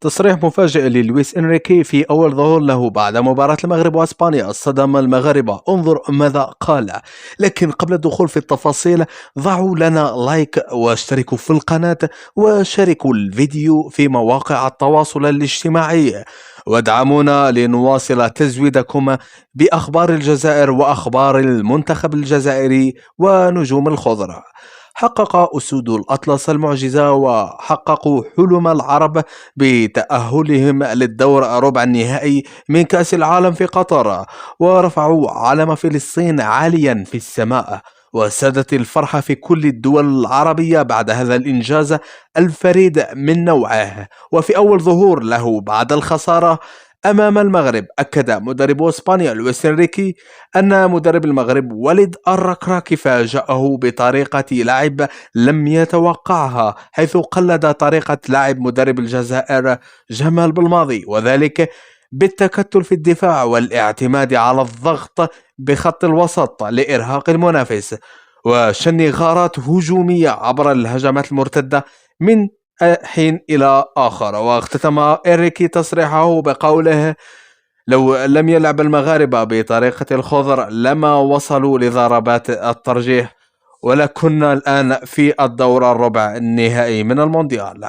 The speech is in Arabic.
تصريح مفاجئ للويس إنريكي في أول ظهور له بعد مباراة المغرب وأسبانيا صدم المغاربة. انظر ماذا قال. لكن قبل الدخول في التفاصيل ضعوا لنا لايك واشتركوا في القناة وشاركوا الفيديو في مواقع التواصل الاجتماعي وادعمونا لنواصل تزويدكم بأخبار الجزائر وأخبار المنتخب الجزائري ونجوم الخضرة. حقق أسود الأطلس المعجزة وحققوا حلم العرب بتأهلهم للدور ربع النهائي من كأس العالم في قطر، ورفعوا علم فلسطين عاليا في السماء، وسادت الفرحة في كل الدول العربية بعد هذا الإنجاز الفريد من نوعه. وفي أول ظهور له بعد الخسارة أمام المغرب، أكد مدرب إسبانيا لويس إنريكي أن مدرب المغرب وليد الركراكي فاجأه بطريقة لعب لم يتوقعها، حيث قلد طريقة لعب مدرب الجزائر جمال بالماضي، وذلك بالتكتل في الدفاع والاعتماد على الضغط بخط الوسط لإرهاق المنافس وشن غارات هجومية عبر الهجمات المرتدة من حين إلى آخر. واختتم إنريكي تصريحه بقوله: لو لم يلعب المغاربة بطريقة الخضر لما وصلوا لضربات الترجيح، ولكنا الآن في الدور الربع النهائي من المونديال.